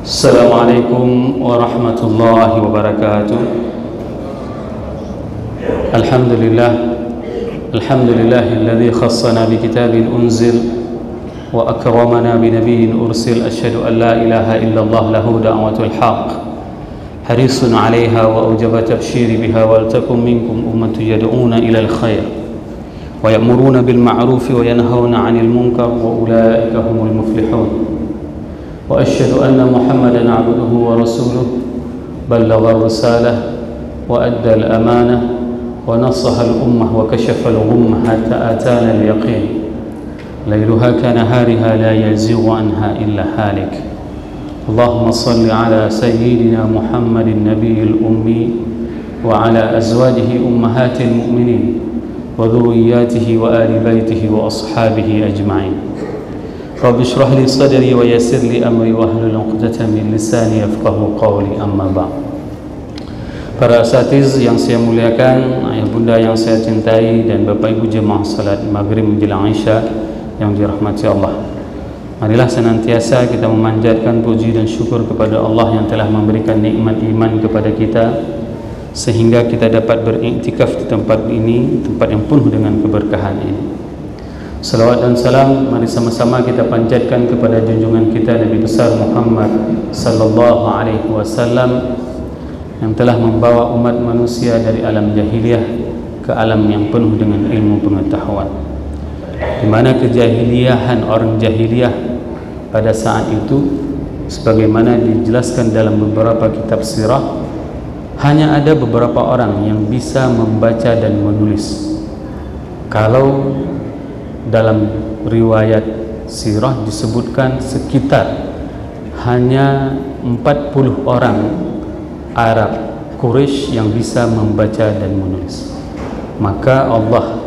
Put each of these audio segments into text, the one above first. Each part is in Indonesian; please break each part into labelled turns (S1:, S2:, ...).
S1: Assalamualaikum warahmatullahi wabarakatuh. Alhamdulillahilladzi khassana bi kitabin unzil wa akramana bi nabiyyin ursil. Asyhadu an la ilaha illallah lahu da'watul haqq harisun 'alaiha wa awjaba tabshiri biha wal takum minkum ummatun yad'una ila al-khair wa ya'muruna bil ma'ruf wa yanhauna 'anil munkar wa ulaika humul muflihun. وأشهد أن محمدًا عبده ورسوله بلغ الرسالة وأدى الأمانة ونصح الأمة وكشف الغمة حتى أتانا اليقين ليلها كنهارها لا يزيغ عنها إلا هالك. اللهم صل على سيدنا محمد النبي الأمي وعلى أزواجه أمهات المؤمنين وذرياته وآل بيته وأصحابه أجمعين. Rabbi shrah li sadri wa yassir li amri wahlul 'uqdatam min lisani yafqahu qawli, amma ba'd. Para asatiz yang saya muliakan, ayah bunda yang saya cintai, dan bapak ibu jemaah salat maghrib menjelang isya yang dirahmati Allah, marilah senantiasa kita memanjatkan puji dan syukur kepada Allah yang telah memberikan nikmat iman kepada kita sehingga kita dapat beriktikaf di tempat ini, tempat yang penuh dengan keberkahan ini. Salawat dan salam mari sama-sama kita panjatkan kepada junjungan kita Nabi besar Muhammad sallallahu alaihi wasallam yang telah membawa umat manusia dari alam jahiliyah ke alam yang penuh dengan ilmu pengetahuan, di mana kejahiliahan orang jahiliyah pada saat itu sebagaimana dijelaskan dalam beberapa kitab sirah, hanya ada beberapa orang yang bisa membaca dan menulis. Kalau dalam riwayat sirah disebutkan sekitar hanya 40 orang Arab Quraisy yang bisa membaca dan menulis. Maka Allah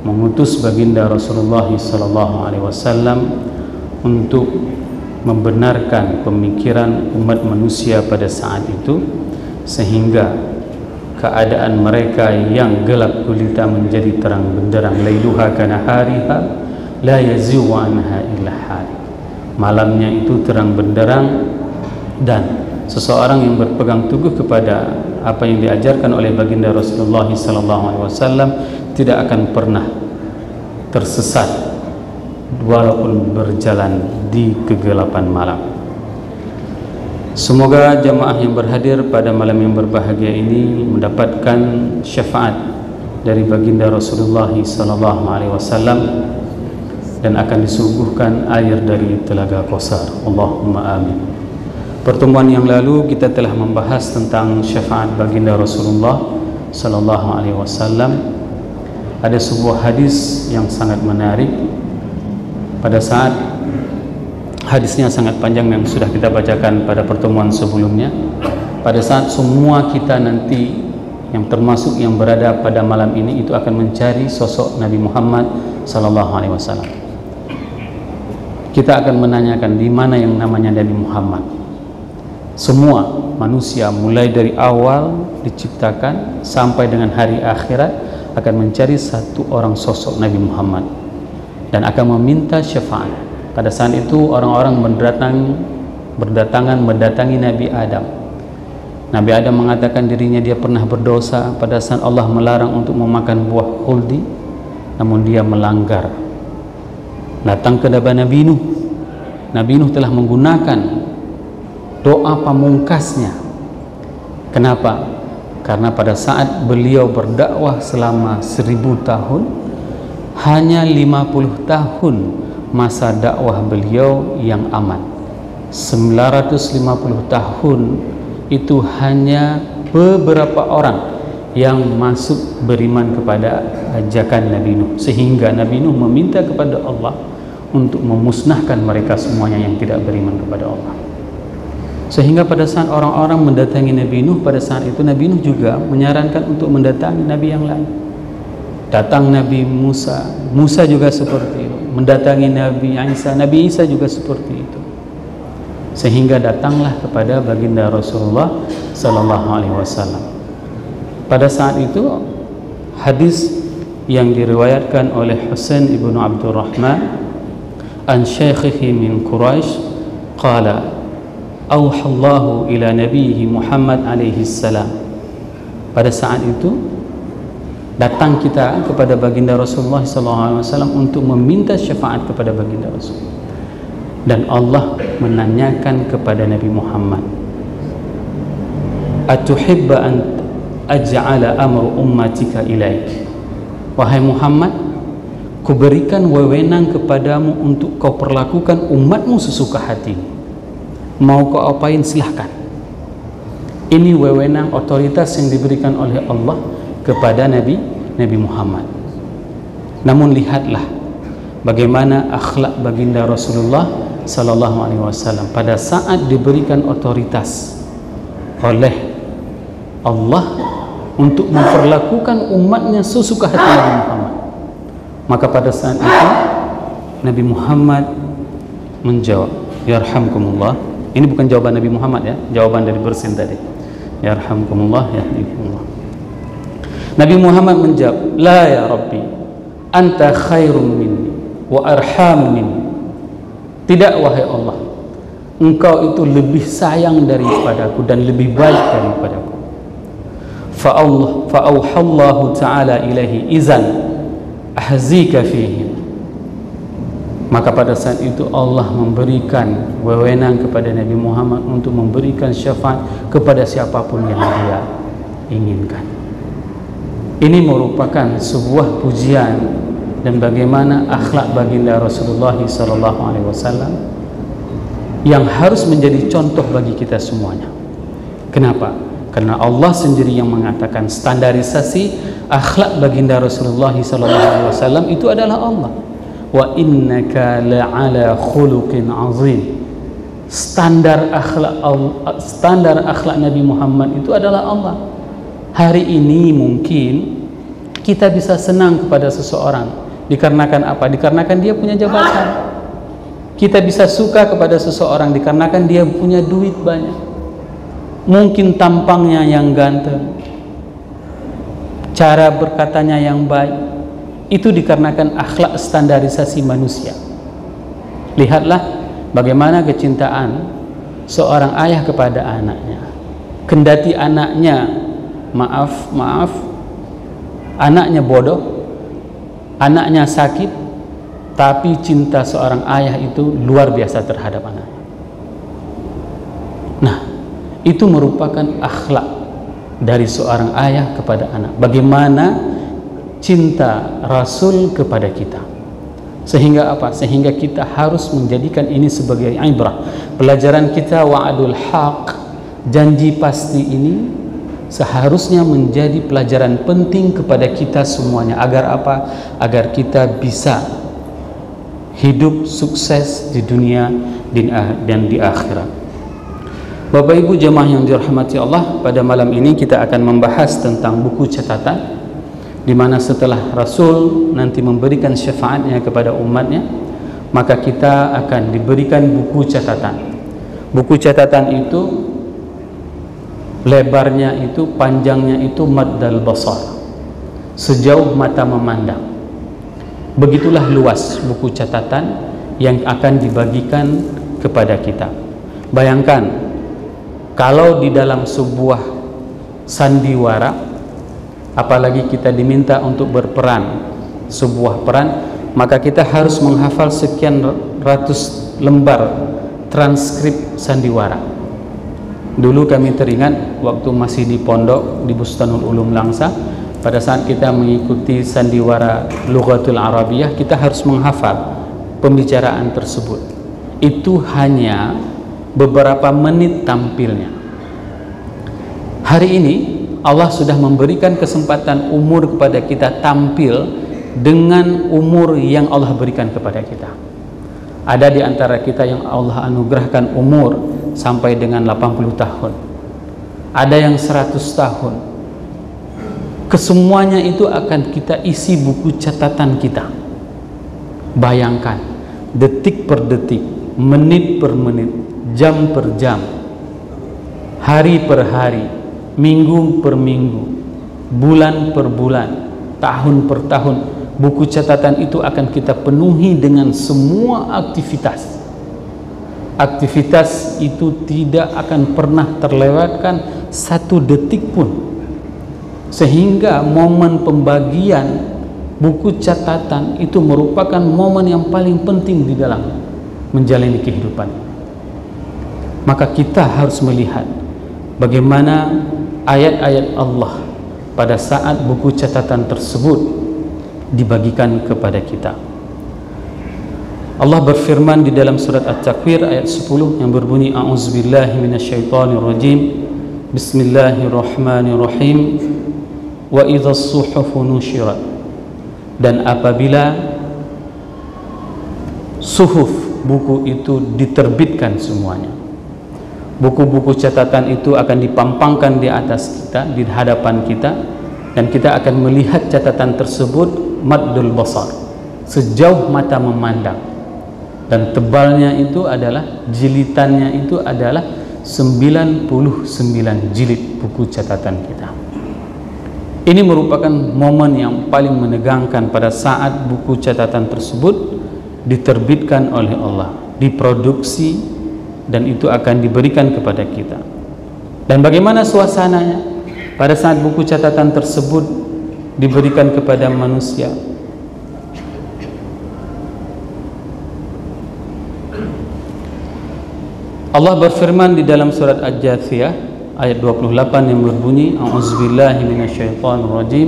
S1: mengutus baginda Rasulullah SAW untuk membenarkan pemikiran umat manusia pada saat itu, sehingga keadaan mereka yang gelap gulita menjadi terang benderang. Lailuha kanahariha la yazighu anha illa halik. Malamnya itu terang benderang, dan seseorang yang berpegang teguh kepada apa yang diajarkan oleh baginda Rasulullah SAW tidak akan pernah tersesat walaupun berjalan di kegelapan malam. Semoga jamaah yang berhadir pada malam yang berbahagia ini mendapatkan syafaat dari baginda Rasulullah SAW dan akan disuguhkan air dari telaga Kausar. Allahumma amin. Pertemuan yang lalu kita telah membahas tentang syafaat baginda Rasulullah SAW. Ada sebuah hadis yang sangat menarik. Pada saat hadisnya sangat panjang yang sudah kita bacakan pada pertemuan sebelumnya. Pada saat semua kita nanti yang termasuk yang berada pada malam ini itu akan mencari sosok Nabi Muhammad SAW, kita akan menanyakan di mana yang namanya Nabi Muhammad. Semua manusia mulai dari awal diciptakan sampai dengan hari akhirat akan mencari satu orang sosok Nabi Muhammad dan akan meminta syafaat. Pada saat itu orang-orang berdatangan mendatangi Nabi Adam. Nabi Adam mengatakan dirinya dia pernah berdosa pada saat Allah melarang untuk memakan buah khuldi, namun dia melanggar. Datang ke Nabi Nuh. Nabi Nuh telah menggunakan doa pamungkasnya. Kenapa? Karena pada saat beliau berdakwah selama 1000 tahun, hanya 50 tahun masa dakwah beliau yang aman. 950 tahun itu hanya beberapa orang yang masuk beriman kepada ajakan Nabi Nuh, sehingga Nabi Nuh meminta kepada Allah untuk memusnahkan mereka semuanya yang tidak beriman kepada Allah. Sehingga pada saat orang-orang mendatangi Nabi Nuh, pada saat itu Nabi Nuh juga menyarankan untuk mendatangi Nabi yang lain. Datang Nabi Musa, Musa juga seperti itu. Mendatangi Nabi Isa juga seperti itu. Sehingga datanglah kepada baginda Rasulullah SAW. Pada saat itu hadis yang diriwayatkan oleh Husain ibnu Abdurrahman an syaikhihi min Quraisy qala auhallahu ila nabiyhi Muhammad alaihi salam. Pada saat itu datang kita kepada baginda Rasulullah SAW untuk meminta syafaat kepada baginda Rasul. Dan Allah menanyakan kepada Nabi Muhammad, atuhibba an aj'ala amru ummatika ilaik. Wahai Muhammad, kuberikan wewenang kepadamu untuk kau perlakukan umatmu sesuka hatimu. Mau kau apain silahkan. Ini wewenang otoritas yang diberikan oleh Allah kepada Nabi Muhammad. Namun lihatlah bagaimana akhlak baginda Rasulullah sallallahu alaihi wasallam pada saat diberikan otoritas oleh Allah untuk memperlakukan umatnya sesuka hati Nabi Muhammad. Maka pada saat itu Nabi Muhammad menjawab, yarhamkumullah. Ini bukan jawaban Nabi Muhammad ya, jawaban dari Bersin tadi. Yarhamkumullah, yahdikumullah. Nabi Muhammad menjawab, la ya Rabbi, anta khairum minni wa arham minni. Tidak wahai Allah, engkau itu lebih sayang daripadaku dan lebih baik daripadaku. Fa'auhallahu ta'ala ilaihi izan ahzika fihim. Maka pada saat itu Allah memberikan wewenang kepada Nabi Muhammad untuk memberikan syafaat kepada siapapun yang dia inginkan. Ini merupakan sebuah pujian dan bagaimana akhlak baginda Rasulullah SAW yang harus menjadi contoh bagi kita semuanya. Kenapa? Karena Allah sendiri yang mengatakan standarisasi akhlak baginda Rasulullah SAW itu adalah Allah. Wa innaka la'ala khuluqin azim. Standar akhlak Nabi Muhammad itu adalah Allah. Hari ini mungkin kita bisa senang kepada seseorang dikarenakan apa? Dikarenakan dia punya jabatan. Kita bisa suka kepada seseorang dikarenakan dia punya duit banyak. Mungkin tampangnya yang ganteng, cara berkatanya yang baik. Itu dikarenakan akhlak standarisasi manusia. Lihatlah bagaimana kecintaan seorang ayah kepada anaknya. Kendati anaknya maaf, anaknya bodoh, anaknya sakit, tapi cinta seorang ayah itu luar biasa terhadap anaknya. Nah, itu merupakan akhlak dari seorang ayah kepada anak. Bagaimana cinta Rasul kepada kita, sehingga apa? Sehingga kita harus menjadikan ini sebagai ibrah, pelajaran kita. Wa'adul haq, janji pasti ini seharusnya menjadi pelajaran penting kepada kita semuanya. Agar apa? Agar kita bisa hidup sukses di dunia dan di akhirat. Bapak Ibu jemaah yang dirahmati Allah, pada malam ini kita akan membahas tentang buku catatan, di mana setelah Rasul nanti memberikan syafaatnya kepada umatnya, maka kita akan diberikan buku catatan. Buku catatan itu lebarnya itu, panjangnya itu maddal basar, sejauh mata memandang. Begitulah luas buku catatan yang akan dibagikan kepada kita. Bayangkan kalau di dalam sebuah sandiwara, apalagi kita diminta untuk berperan sebuah peran, maka kita harus menghafal sekian ratus lembar transkrip sandiwara. Dulu kami teringat waktu masih di pondok di Bustanul Ulum Langsa, pada saat kita mengikuti sandiwara Lughatul Arabiyah, kita harus menghafal pembicaraan tersebut. Itu hanya beberapa menit tampilnya. Hari ini Allah sudah memberikan kesempatan umur kepada kita tampil dengan umur yang Allah berikan kepada kita. Ada di antara kita yang Allah anugerahkan umur sampai dengan 80 tahun. Ada yang 100 tahun. Kesemuanya itu akan kita isi buku catatan kita. Bayangkan, detik per detik, menit per menit, jam per jam, hari per hari, minggu per minggu, bulan per bulan, tahun per tahun, buku catatan itu akan kita penuhi dengan semua aktivitas. aktivitas itu tidak akan pernah terlewatkan satu detik pun, sehingga momen pembagian buku catatan itu merupakan momen yang paling penting di dalam menjalani kehidupan. Maka kita harus melihat bagaimana ayat-ayat Allah pada saat buku catatan tersebut dibagikan kepada kita. Allah berfirman di dalam surat At-Takwir ayat 10 yang berbunyi, a'udzubillahi minasyaitonirrajim, bismillahirrahmanirrahim, wa idzas suhufu nusyirat. Dan apabila suhuf, buku itu diterbitkan semuanya, buku-buku catatan itu akan dipampangkan di atas kita, di hadapan kita, dan kita akan melihat catatan tersebut maddul basar, sejauh mata memandang, dan tebalnya itu adalah, jilitannya itu adalah 99 jilid buku catatan kita. Ini merupakan momen yang paling menegangkan pada saat buku catatan tersebut diterbitkan oleh Allah, diproduksi, dan itu akan diberikan kepada kita. Dan bagaimana suasananya pada saat buku catatan tersebut diberikan kepada manusia? Allah berfirman di dalam surat Al-Jathiyah ayat 28 yang berbunyi, a'udzubillahi minasyaitonirrajim,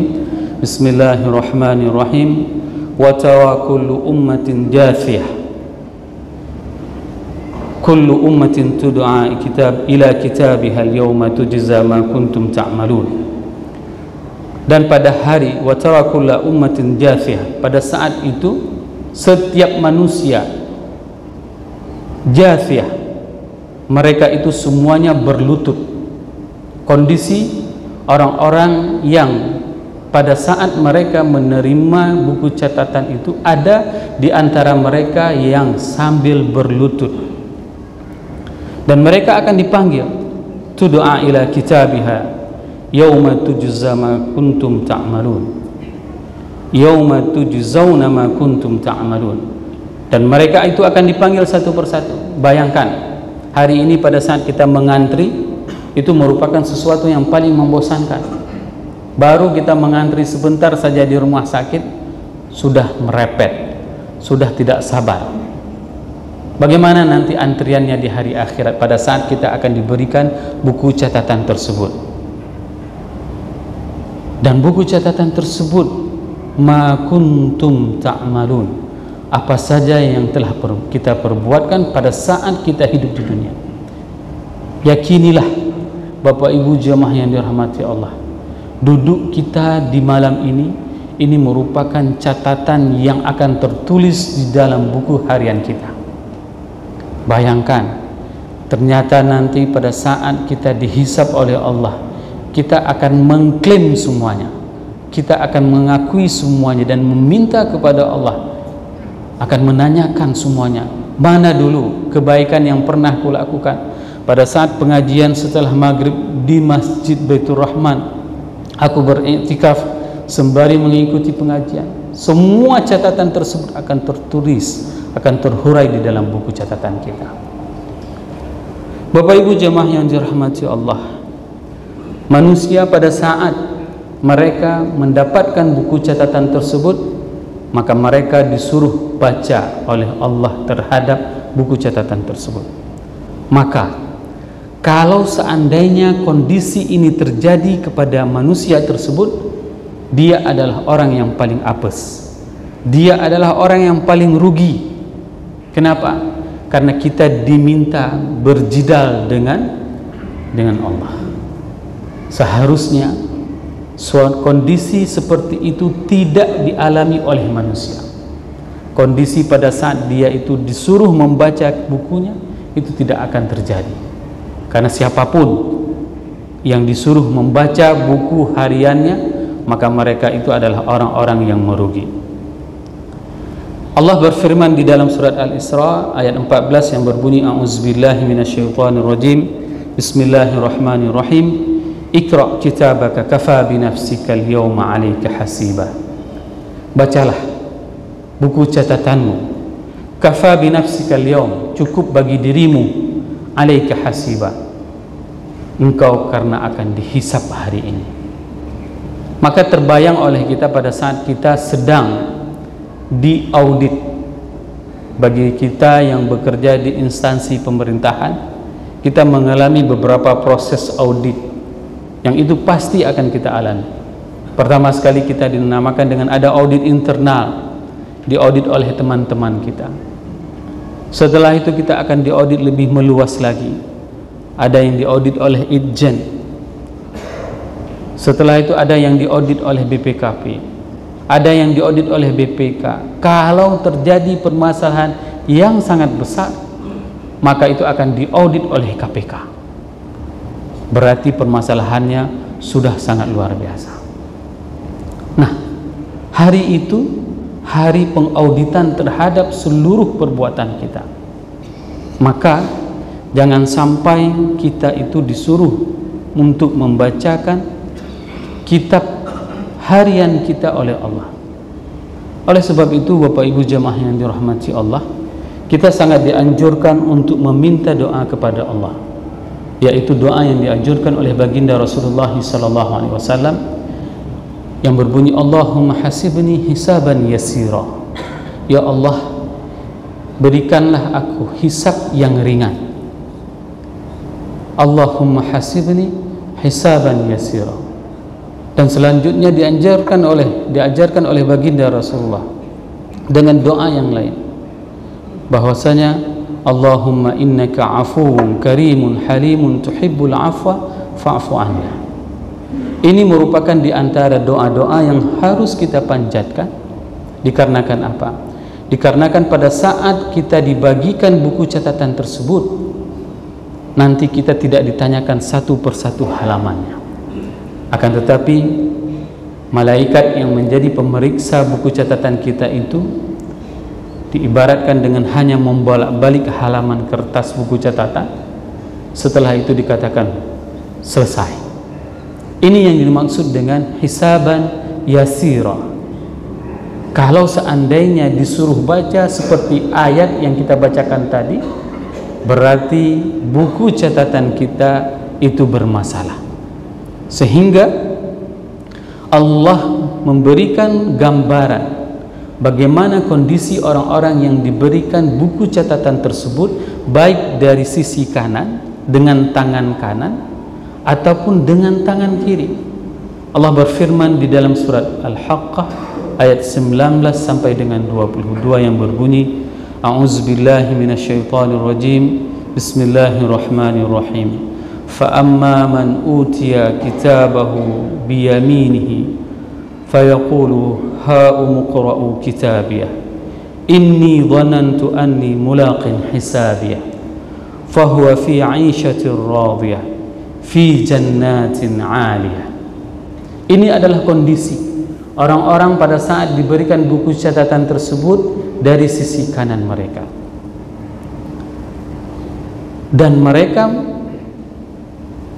S1: bismillahirrahmanirrahim, wa tawa kullu ummatin jathiyah, kullu ummatin tud'a ila kitabiha al-yawma tujza ma kuntum ta'malun. Dan pada hari wa tawa kullu ummatin jathiyah, pada saat itu setiap manusia jathiyah, mereka itu semuanya berlutut. Kondisi orang-orang yang pada saat mereka menerima buku catatan itu, ada di antara mereka yang sambil berlutut, dan mereka akan dipanggil, tud'a ila kitabiha yauma tujza ma kuntum ta'malun, yauma tujzauna ma kuntum ta'malun. Dan mereka itu akan dipanggil satu persatu. Bayangkan hari ini pada saat kita mengantri, itu merupakan sesuatu yang paling membosankan. Baru kita mengantri sebentar saja di rumah sakit, sudah merepet, sudah tidak sabar. Bagaimana nanti antriannya di hari akhirat pada saat kita akan diberikan buku catatan tersebut? Dan buku catatan tersebut, ma kuntum ta'malun, apa saja yang telah kita perbuatkan pada saat kita hidup di dunia. Yakinilah Bapak Ibu jemaah yang dirahmati Allah, duduk kita di malam ini merupakan catatan yang akan tertulis di dalam buku harian kita. Bayangkan, ternyata nanti pada saat kita dihisab oleh Allah, kita akan mengklaim semuanya, kita akan mengakui semuanya dan meminta kepada Allah, akan menanyakan semuanya. Mana dulu kebaikan yang pernah kulakukan? Pada saat pengajian setelah maghrib di Masjid Baitur Rahman, aku beriktikaf sembari mengikuti pengajian. Semua catatan tersebut akan tertulis, akan terhurai di dalam buku catatan kita. Bapak Ibu jemaah yang dirahmati Allah, manusia pada saat mereka mendapatkan buku catatan tersebut, maka mereka disuruh baca oleh Allah terhadap buku catatan tersebut. Maka kalau seandainya kondisi ini terjadi kepada manusia tersebut, dia adalah orang yang paling apes, dia adalah orang yang paling rugi. Kenapa? Karena kita diminta berjidal dengan Allah. Seharusnya kondisi seperti itu tidak dialami oleh manusia. Kondisi pada saat dia itu disuruh membaca bukunya, itu tidak akan terjadi. Karena siapapun yang disuruh membaca buku hariannya, maka mereka itu adalah orang-orang yang merugi. Allah berfirman di dalam surat Al-Isra ayat 14 yang berbunyi, a'udzubillahi minasyaitonirrajim, bismillahirrahmanirrahim, ikra' kitabaka kafa binafsika al-yawma 'alaika hasiba. Bacalah buku catatanmu, Kafa bi nafsika al-yawm, cukup bagi dirimu, alaika hasiba, engkau karena akan dihisab hari ini. Maka terbayang oleh kita pada saat kita sedang diaudit. Bagi kita yang bekerja di instansi pemerintahan, kita mengalami beberapa proses audit yang itu pasti akan kita alami. Pertama sekali kita dinamakan dengan ada audit internal, diaudit oleh teman-teman kita. Setelah itu kita akan diaudit lebih meluas lagi, ada yang diaudit oleh Itjen. Setelah itu ada yang diaudit oleh BPKP, ada yang diaudit oleh BPK. Kalau terjadi permasalahan yang sangat besar, maka itu akan diaudit oleh KPK. Berarti permasalahannya sudah sangat luar biasa. Nah, hari itu hari pengauditan terhadap seluruh perbuatan kita. Maka jangan sampai kita itu disuruh untuk membacakan kitab harian kita oleh Allah. Oleh sebab itu, Bapak Ibu jamaah yang dirahmati Allah, kita sangat dianjurkan untuk meminta doa kepada Allah, yaitu doa yang dianjurkan oleh baginda Rasulullah SAW yang berbunyi, Allahumma hasibni hisaban yasira. Ya Allah, berikanlah aku hisab yang ringan. Allahumma hasibni hisaban yasira. Dan selanjutnya diajarkan oleh baginda Rasulullah dengan doa yang lain, bahwasanya Allahumma innaka afuwun karimun halimun tuhibbul afwa fa'fu anna. Ini merupakan di antara doa-doa yang harus kita panjatkan. Dikarenakan apa? Dikarenakan pada saat kita dibagikan buku catatan tersebut, nanti kita tidak ditanyakan satu persatu halamannya. Akan tetapi malaikat yang menjadi pemeriksa buku catatan kita itu diibaratkan dengan hanya membolak-balik halaman kertas buku catatan. Setelah itu dikatakan selesai. Ini yang dimaksud dengan hisaban yasira. Kalau seandainya disuruh baca seperti ayat yang kita bacakan tadi, berarti buku catatan kita itu bermasalah. Sehingga Allah memberikan gambaran bagaimana kondisi orang-orang yang diberikan buku catatan tersebut, baik dari sisi kanan dengan tangan kanan ataupun dengan tangan kiri. Allah berfirman di dalam surat Al-Haqqah ayat 19 sampai dengan 22 yang berbunyi, A'udzubillahi minasyaitonirrajim, Bismillahirrahmanirrahim. فَأَمَّا مَنْ أُوتِيَ كِتَابَهُ بِيَمِينِهِ فَيَقُولُ هَاؤُمُ اقْرَءُوا كِتَابِيَهْ إِنِّي ظَنَنْتُ أَنِّي مُلَاقٍ حِسَابِيَهْ فَهُوَ فِي عِيشَةٍ رَاضِيَةٍ فِي جَنَّاتٍ عَالِيَةٍ. Ini adalah kondisi orang-orang pada saat diberikan buku catatan tersebut dari sisi kanan mereka, dan mereka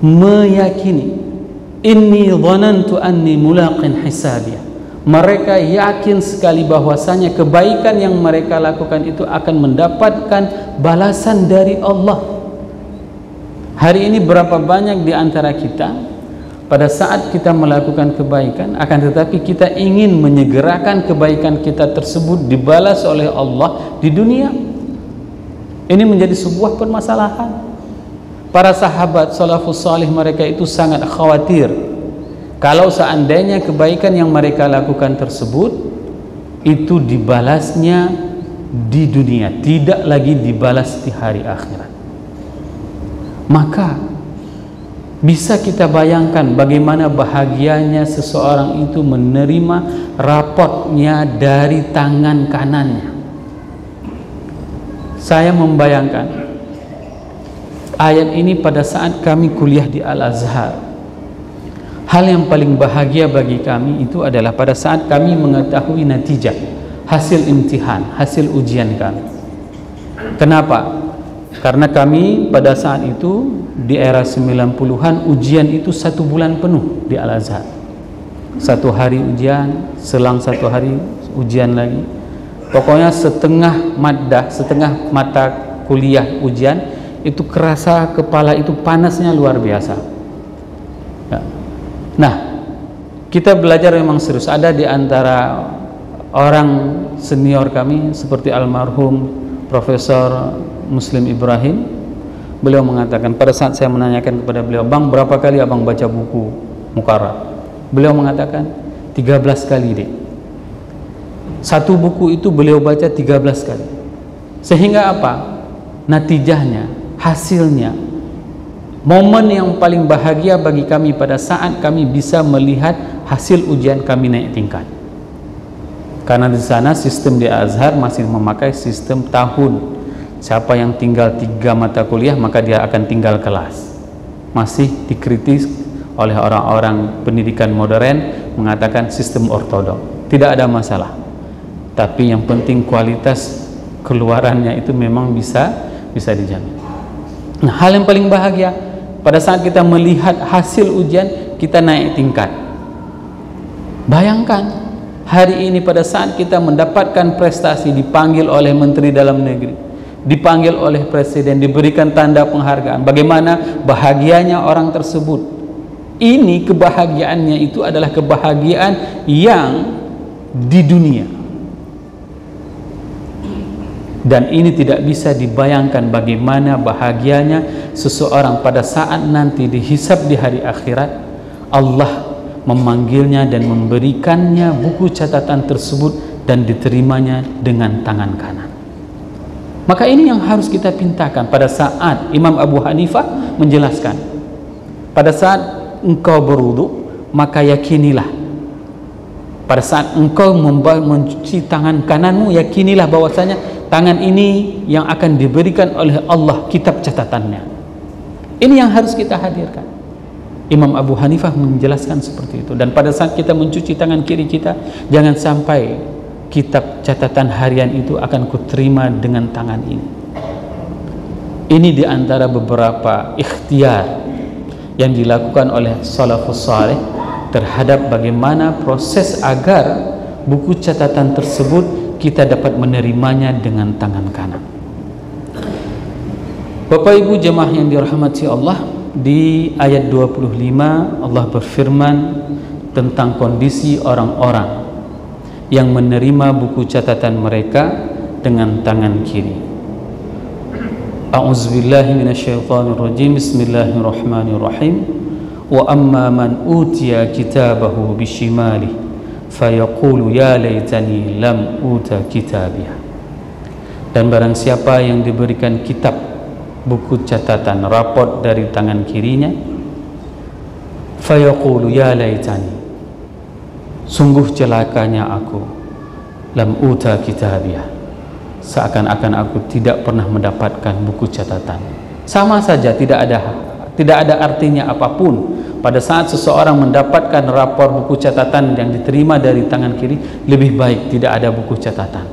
S1: meyakini, inni dhanantu anni mulaqin hisabiyah. Mereka yakin sekali bahwasanya kebaikan yang mereka lakukan itu akan mendapatkan balasan dari Allah. Hari ini berapa banyak di antara kita pada saat kita melakukan kebaikan, akan tetapi kita ingin menyegerakan kebaikan kita tersebut dibalas oleh Allah di dunia. Ini menjadi sebuah permasalahan. Para sahabat salafus salih mereka itu sangat khawatir kalau seandainya kebaikan yang mereka lakukan tersebut itu dibalasnya di dunia, tidak lagi dibalas di hari akhirat. Maka bisa kita bayangkan bagaimana bahagianya seseorang itu menerima rapotnya dari tangan kanannya. Saya membayangkan ayat ini pada saat kami kuliah di Al-Azhar. Hal yang paling bahagia bagi kami itu adalah pada saat kami mengetahui natijah, hasil imtihan, hasil ujian kami. Kenapa? Karena kami pada saat itu di era 90-an ujian itu 1 bulan penuh di Al-Azhar. 1 hari ujian, selang 1 hari ujian lagi.
S2: Pokoknya setengah maddah, setengah mata kuliah ujian itu kerasa kepala itu panasnya luar biasa. Ya. Nah, kita belajar memang serius. Ada di antara orang senior kami seperti almarhum Profesor Muslim Ibrahim, beliau mengatakan pada saat saya menanyakan kepada beliau, "Bang, berapa kali abang baca buku Muqarrar?" Beliau mengatakan 13 kali deh. Satu buku itu beliau baca 13 kali. Sehingga apa? Natijahnya, hasilnya, momen yang paling bahagia bagi kami pada saat kami bisa melihat hasil ujian kami naik tingkat. Karena di sana sistem di Azhar masih memakai sistem tahun. Siapa yang tinggal 3 mata kuliah maka dia akan tinggal kelas. Masih dikritis oleh orang-orang pendidikan modern mengatakan sistem ortodok. Tidak ada masalah. Tapi yang penting kualitas keluarannya itu memang bisa dijamin. Nah, hal yang paling bahagia pada saat kita melihat hasil ujian kita naik tingkat. Bayangkan hari ini pada saat kita mendapatkan prestasi, dipanggil oleh Menteri Dalam Negeri, dipanggil oleh Presiden, diberikan tanda penghargaan, bagaimana bahagianya orang tersebut. Ini kebahagiaannya itu adalah kebahagiaan yang di dunia. Dan ini tidak bisa dibayangkan bagaimana bahagianya seseorang pada saat nanti dihisab di hari akhirat, Allah memanggilnya dan memberikannya buku catatan tersebut dan diterimanya dengan tangan kanan. Maka ini yang harus kita pintakan pada saat Imam Abu Hanifah menjelaskan, pada saat engkau berwudu maka yakinilah, pada saat engkau mencuci tangan kananmu yakinilah bahwasanya tangan ini yang akan diberikan oleh Allah kitab catatannya. Ini yang harus kita hadirkan. Imam Abu Hanifah menjelaskan seperti itu. Dan pada saat kita mencuci tangan kiri kita, jangan sampai kitab catatan harian itu akan kuterima dengan tangan ini. Ini diantara beberapa ikhtiar yang dilakukan oleh salafus saleh terhadap bagaimana proses agar buku catatan tersebut kita dapat menerimanya dengan tangan kanan. Bapak Ibu jemaah yang dirahmati Allah, di ayat 25 Allah berfirman tentang kondisi orang-orang yang menerima buku catatan mereka dengan tangan kiri. A'udzubillahi minasyaitonirrajim. Bismillahirrahmanirrahim. Wa amma man utiya kitabahu bishimalih fayaqulu ya laitani lam uta kitabiyah. Dan barang siapa yang diberikan kitab buku catatan raport dari tangan kirinya, fayaqulu ya laitani, sungguh celakanya aku, lam uta kitabiyah, seakan-akan aku tidak pernah mendapatkan buku catatan. Sama saja, tidak ada artinya apapun. Pada saat seseorang mendapatkan rapor buku catatan yang diterima dari tangan kiri, lebih baik tidak ada buku catatan.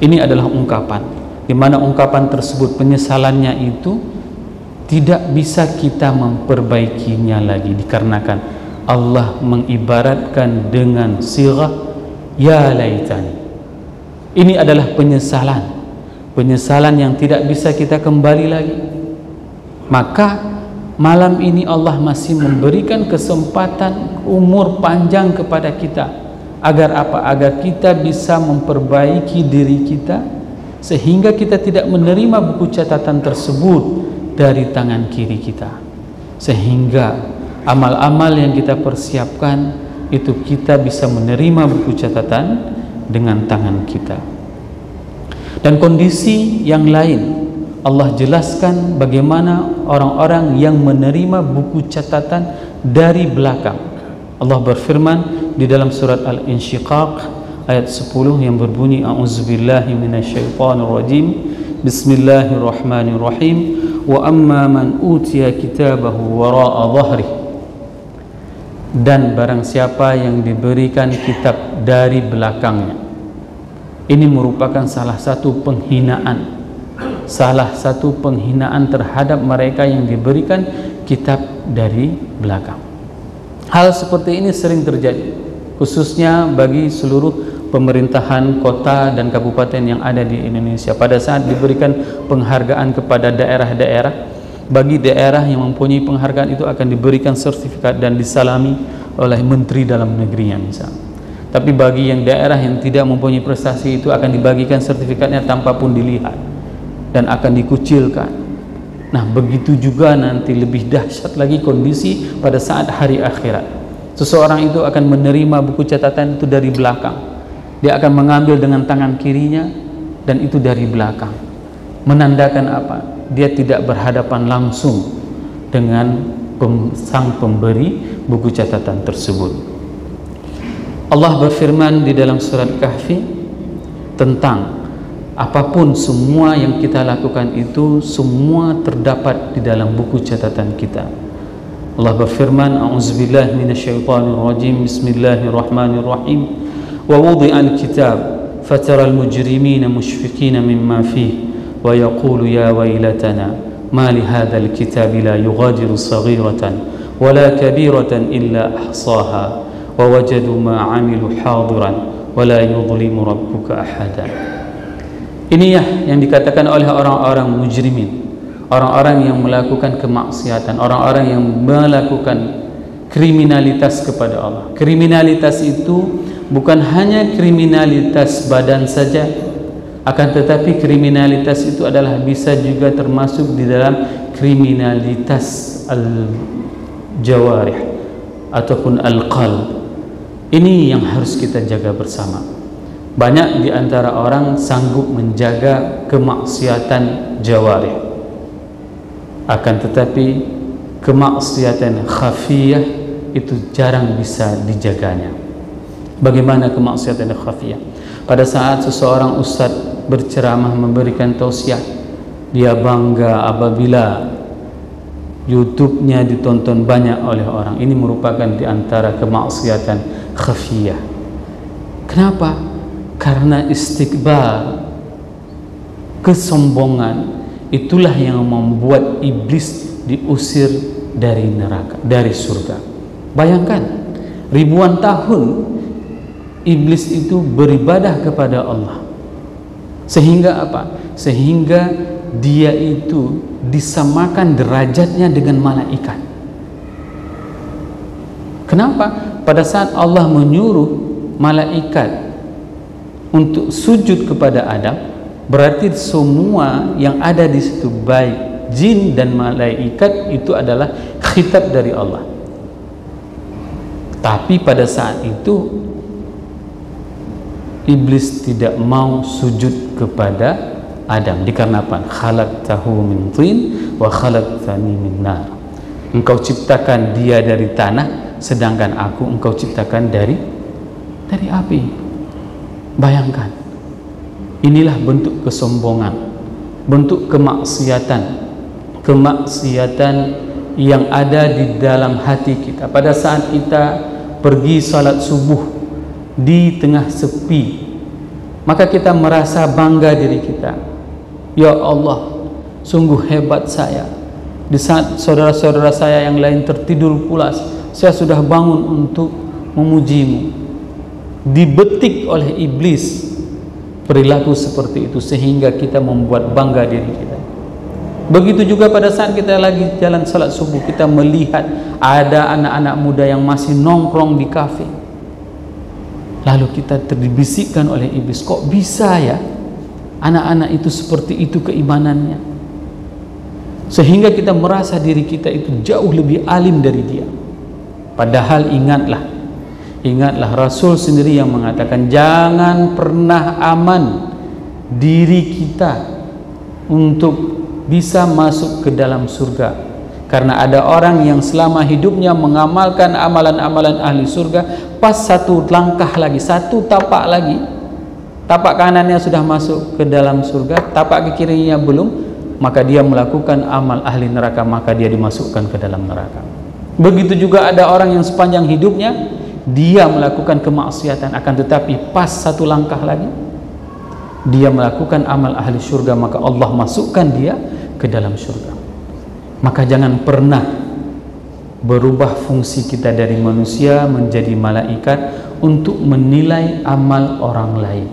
S2: Ini adalah ungkapan, di mana ungkapan tersebut penyesalannya itu tidak bisa kita memperbaikinya lagi, dikarenakan Allah mengibaratkan dengan sirah ya laitani. Ini adalah penyesalan yang tidak bisa kita kembali lagi. Maka malam ini Allah masih memberikan kesempatan umur panjang kepada kita. Agar apa? Agar kita bisa memperbaiki diri kita, sehingga kita tidak menerima buku catatan tersebut dari tangan kiri kita. Sehingga amal-amal yang kita persiapkan itu kita bisa menerima buku catatan dengan tangan kita. Dan kondisi yang lain Allah jelaskan bagaimana orang-orang yang menerima buku catatan dari belakang. Allah berfirman di dalam surat Al-Insyiqaq ayat 10 yang berbunyi a'udzubillahi minasyaitonirrajim, bismillahirrahmanirrahim, wa amma man utiya kitabahu wara'a dhahrihi. Dan barang siapa yang diberikan kitab dari belakangnya. Ini merupakan salah satu penghinaan terhadap mereka yang diberikan kitab dari belakang. Hal seperti ini sering terjadi, khususnya bagi seluruh pemerintahan kota dan kabupaten yang ada di Indonesia. Pada saat diberikan penghargaan kepada daerah-daerah, bagi daerah yang mempunyai penghargaan itu akan diberikan sertifikat dan disalami oleh menteri dalam negerinya misalnya. Tapi bagi yang daerah yang tidak mempunyai prestasi itu akan dibagikan sertifikatnya tanpa pun dilihat dan akan dikucilkan. Nah, begitu juga nanti lebih dahsyat lagi kondisi pada saat hari akhirat. Seseorang itu akan menerima buku catatan itu dari belakang. Dia akan mengambil dengan tangan kirinya dan itu dari belakang. Menandakan apa? Dia tidak berhadapan langsung dengan sang pemberi buku catatan tersebut. Allah berfirman di dalam surat Kahfi tentang apapun semua yang kita lakukan itu semua terdapat di dalam buku catatan kita. Allah berfirman, a'udzubillahi minasyaitonirrajim, bismillahirrahmanirrahim, wa wudi'al kitab fataral mujrimina mushfiqina mimma fihi wa yaqulu ya waylatana ma li hadzal kitabi la yughadiru saghiratan wala kabiratan illa ahsaha wa wajadu ma 'amilu hadiran wa la yudhlimu rabbuka ahada. Ini yang dikatakan oleh orang-orang mujrimin, orang-orang yang melakukan kemaksiatan, orang-orang yang melakukan kriminalitas kepada Allah. Kriminalitas itu bukan hanya kriminalitas badan saja, akan tetapi kriminalitas itu adalah bisa juga termasuk di dalam kriminalitas al-jawarih ataupun al-qalb. Ini yang harus kita jaga bersama. Banyak di antara orang sanggup menjaga kemaksiatan jawarih, akan tetapi kemaksiatan khafiyah itu jarang bisa dijaganya. Bagaimana kemaksiatan khafiyah? Pada saat seseorang ustaz berceramah memberikan tausiah, dia bangga apabila YouTube-nya ditonton banyak oleh orang. Ini merupakan di antara kemaksiatan khafiyah. Kenapa? Karena istikbar, kesombongan, itulah yang membuat iblis diusir dari neraka, dari surga. Bayangkan, ribuan tahun iblis itu beribadah kepada Allah. Sehingga apa? Sehingga dia itu disamakan derajatnya dengan malaikat. Kenapa? Pada saat Allah menyuruh malaikat untuk sujud kepada Adam, berarti semua yang ada di situ baik jin dan malaikat itu adalah khitab dari Allah. Tapi pada saat itu iblis tidak mau sujud kepada Adam dikarenakan khalaqtahu min tin wa khalaqtani min nar. Engkau ciptakan dia dari tanah, sedangkan aku engkau ciptakan dari api. Bayangkan, inilah bentuk kesombongan, bentuk kemaksiatan yang ada di dalam hati kita. Pada saat kita pergi salat subuh di tengah sepi, maka kita merasa bangga diri kita. Ya Allah, sungguh hebat saya. Di saat saudara-saudara saya yang lain tertidur pulas, saya sudah bangun untuk memujimu. Dibetik oleh iblis perilaku seperti itu sehingga kita membuat bangga diri kita. Begitu juga pada saat kita lagi jalan salat subuh, kita melihat ada anak-anak muda yang masih nongkrong di kafe. Lalu kita terbisikkan oleh iblis, kok bisa ya anak-anak itu seperti itu keimanannya, sehingga kita merasa diri kita itu jauh lebih alim dari dia. Padahal ingatlah Rasul sendiri yang mengatakan jangan pernah aman diri kita untuk bisa masuk ke dalam surga, karena ada orang yang selama hidupnya mengamalkan amalan-amalan ahli surga, pas satu langkah lagi, satu tapak lagi, tapak kanannya sudah masuk ke dalam surga, tapak ke kirinya belum, maka dia melakukan amal ahli neraka, maka dia dimasukkan ke dalam neraka. Begitu juga ada orang yang sepanjang hidupnya dia melakukan kemaksiatan, akan tetapi pas satu langkah lagi dia melakukan amal ahli surga, maka Allah masukkan dia ke dalam surga. Maka jangan pernah berubah fungsi kita dari manusia menjadi malaikat untuk menilai amal orang lain,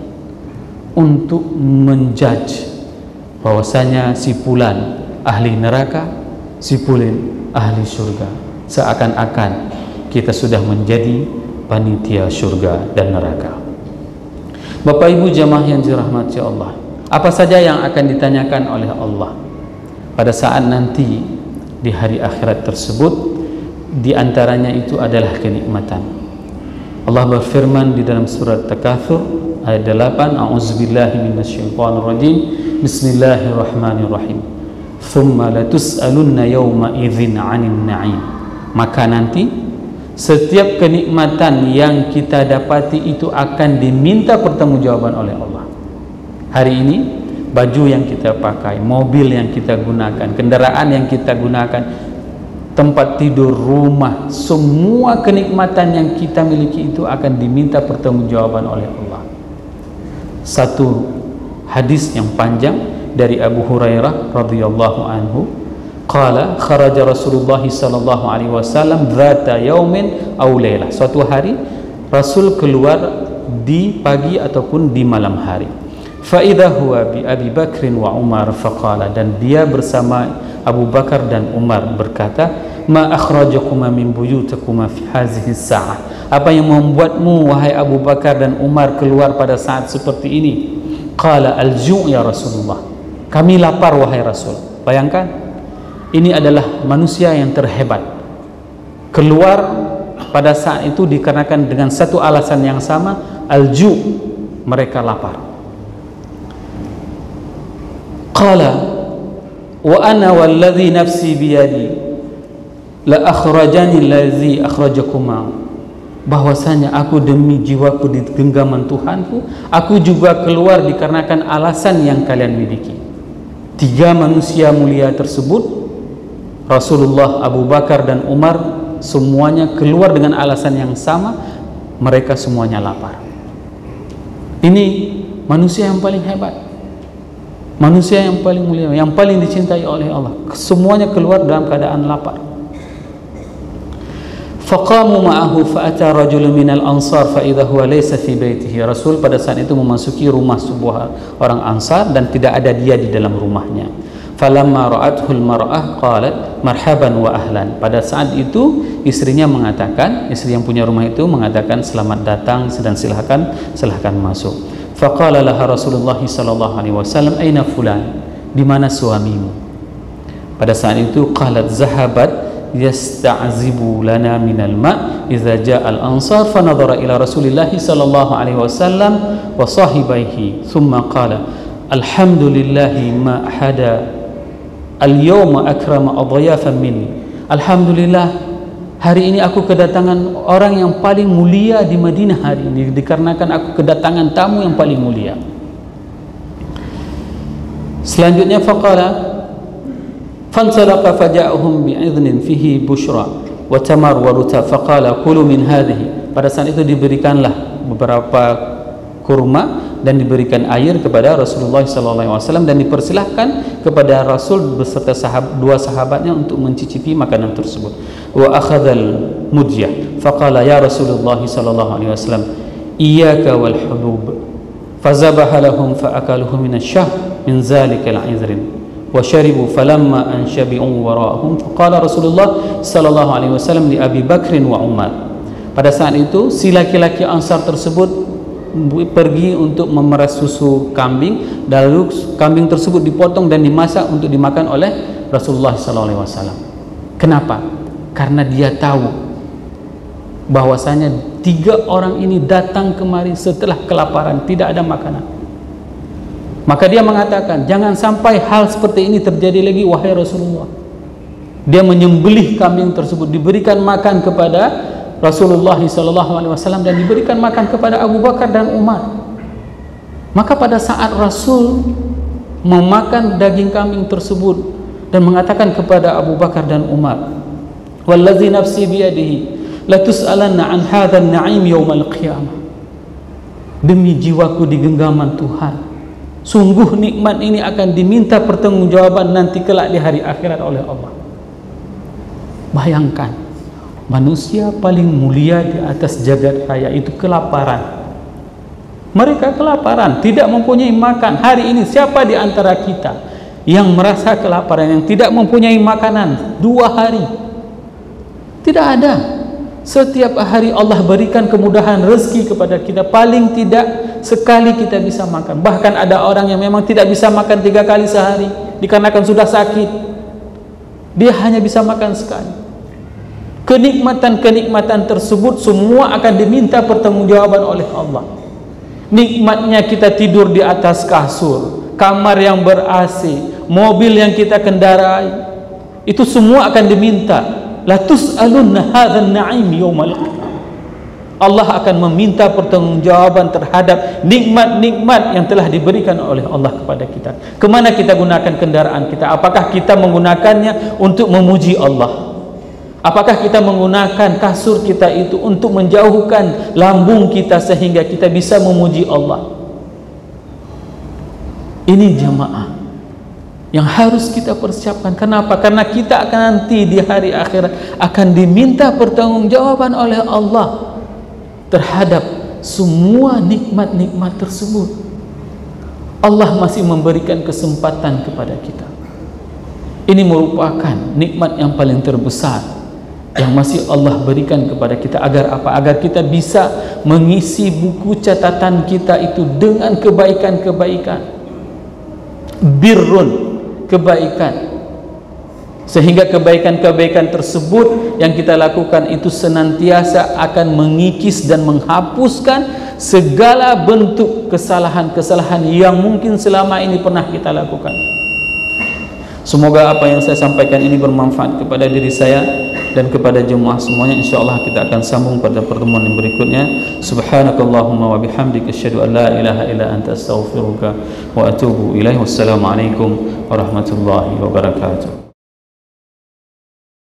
S2: untuk menjudge bahwasanya si fulan ahli neraka, si fulan ahli surga, seakan-akan kita sudah menjadi panitia surga dan neraka. Bapak Ibu jamaah yang dirahmati Allah, apa saja yang akan ditanyakan oleh Allah pada saat nanti di hari akhirat tersebut? Di antaranya itu adalah kenikmatan. Allah berfirman di dalam surat Takatsur ayat 8, A'udzubillahi minasyaitonirrajim. Bismillahirrahmanirrahim. Tsumma latus'alunna yawma idzin 'anil na'im. Maka nanti setiap kenikmatan yang kita dapati itu akan diminta pertanggungjawaban oleh Allah. Hari ini baju yang kita pakai, mobil yang kita gunakan, kendaraan yang kita gunakan, tempat tidur, rumah, semua kenikmatan yang kita miliki itu akan diminta pertanggungjawaban oleh Allah. Satu hadis yang panjang dari Abu Hurairah radhiyallahu anhu, qala kharaja Rasulullah sallallahu alaihi wasallam dzata yaumin aw lailah. Suatu hari Rasul keluar di pagi ataupun di malam hari. Fa idza huwa bi Abi Bakr wa Umar faqala, dan dia bersama Abu Bakar dan Umar berkata, ma akhrajakuma min buyutikuma fi hadhihi as-sa'ah. Apa yang membuatmu wahai Abu Bakar dan Umar keluar pada saat seperti ini? Qala al-ju' ya Rasulullah. Kami lapar wahai Rasul. Bayangkan, ini adalah manusia yang terhebat. Keluar pada saat itu dikarenakan dengan satu alasan yang sama, al-ju', mereka lapar. Qala wa ana walladhi nafsi biyadi la akhrajani allazi akhrajakuma, bahwasanya aku demi jiwaku di genggaman Tuhanku, aku juga keluar dikarenakan alasan yang kalian miliki. Tiga manusia mulia tersebut, Rasulullah, Abu Bakar dan Umar, semuanya keluar dengan alasan yang sama, mereka semuanya lapar. Ini manusia yang paling hebat, manusia yang paling mulia, yang paling dicintai oleh Allah. Semuanya keluar dalam keadaan lapar. Faqamu ma'ahu fa'ata rajulun minal ansar fa idza huwa laysa fi baitihi. Rasul pada saat itu memasuki rumah sebuah orang Ansar dan tidak ada dia di dalam rumahnya. Falamma ra'athu al-mar'ah qalat marhaban wa ahlan. Pada saat itu istrinya mengatakan, istri yang punya rumah itu mengatakan selamat datang dan silahkan masuk. Faqala laha Rasulullah sallallahu alaihi wasallam aina fulan, di mana suamimu? Pada saat itu qalat zahabat yasta'zibu lana minal ma' idza ja'a al-ansar fa nadhara ila Rasulillah sallallahu alaihi wasallam wa sahibaihi thumma qala alhamdulillahi ma hada al-yawma akrama adhayafan minni. Alhamdulillah, hari ini aku kedatangan orang yang paling mulia di Madinah hari ini, dikarenakan aku kedatangan tamu yang paling mulia. Selanjutnya faqala fansalaqa faja'ahum bi'idhnin fihi bushra wa tamar wa rutab faqala kulu min hadhihi. Pada saat itu diberikanlah beberapa kurma dan diberikan air kepada Rasulullah SAW dan dipersilahkan kepada Rasul beserta dua sahabatnya untuk mencicipi makanan tersebut. Wa akhadhal mudyah faqala ya Rasulullah SAW iyyaka wal hudub fazabaha lahum faakaluhu min ash-shahr min zalika al-'idhrin wa syaribu falamma anshabi'u wara'ahum faqala Rasulullah sallallahu alaihi wasallam li Abi Bakr wa Umar. Pada saat itu si laki-laki Ansar tersebut pergi untuk memeras susu kambing, lalu kambing tersebut dipotong dan dimasak untuk dimakan oleh Rasulullah sallallahu alaihi wasallam. Kenapa? Karena dia tahu bahwasanya tiga orang ini datang kemari setelah kelaparan, tidak ada makanan. Maka dia mengatakan, jangan sampai hal seperti ini terjadi lagi wahai Rasulullah. Dia menyembelih kambing tersebut, diberikan makan kepada Rasulullah SAW dan diberikan makan kepada Abu Bakar dan Umar. Maka pada saat Rasul memakan daging kambing tersebut dan mengatakan kepada Abu Bakar dan Umar, wallazi nafsi biyadihi la tus'alanna an hadzal na'im yaumal qiyamah. Demi jiwaku di genggaman Tuhan, sungguh nikmat ini akan diminta pertanggungjawaban nanti kelak di hari akhirat oleh Allah. Bayangkan, manusia paling mulia di atas jagat raya itu kelaparan. Mereka kelaparan, tidak mempunyai makan. Hari ini siapa di antara kita yang merasa kelaparan, yang tidak mempunyai makanan 2 hari? Tidak ada. Setiap hari Allah berikan kemudahan rezeki kepada kita. Paling tidak sekali kita bisa makan. Bahkan ada orang yang memang tidak bisa makan 3 kali sehari dikarenakan sudah sakit. Dia hanya bisa makan sekali. Kenikmatan-kenikmatan tersebut semua akan diminta pertanggungjawaban oleh Allah. Nikmatnya kita tidur di atas kasur, kamar yang ber-AC, mobil yang kita kendarai, itu semua akan diminta. La tus'alunna hadzal na'im yaumal qiyamah. Allah akan meminta pertanggungjawaban terhadap nikmat-nikmat yang telah diberikan oleh Allah kepada kita. Kemana kita gunakan kendaraan kita? Apakah kita menggunakannya untuk memuji Allah? Apakah kita menggunakan kasur kita itu untuk menjauhkan lambung kita sehingga kita bisa memuji Allah? Ini jamaah yang harus kita persiapkan. Kenapa? Karena kita akan nanti di hari akhirat akan diminta pertanggungjawaban oleh Allah terhadap semua nikmat-nikmat tersebut. Allah masih memberikan kesempatan kepada kita. Ini merupakan nikmat yang paling terbesar yang masih Allah berikan kepada kita. Agar apa? Agar kita bisa mengisi buku catatan kita itu dengan kebaikan-kebaikan, birrun, kebaikan, sehingga kebaikan-kebaikan tersebut yang kita lakukan itu senantiasa akan mengikis dan menghapuskan segala bentuk kesalahan-kesalahan yang mungkin selama ini pernah kita lakukan. Semoga apa yang saya sampaikan ini bermanfaat kepada diri saya dan kepada jemaah semuanya. InsyaAllah kita akan sambung pada pertemuan yang berikutnya. Subhanakallahumma wa bihamdika asyhadu an la ilaha illa anta astaghfiruka wa atubu ilaih. Wassalamualaikum warahmatullahi wabarakatuh.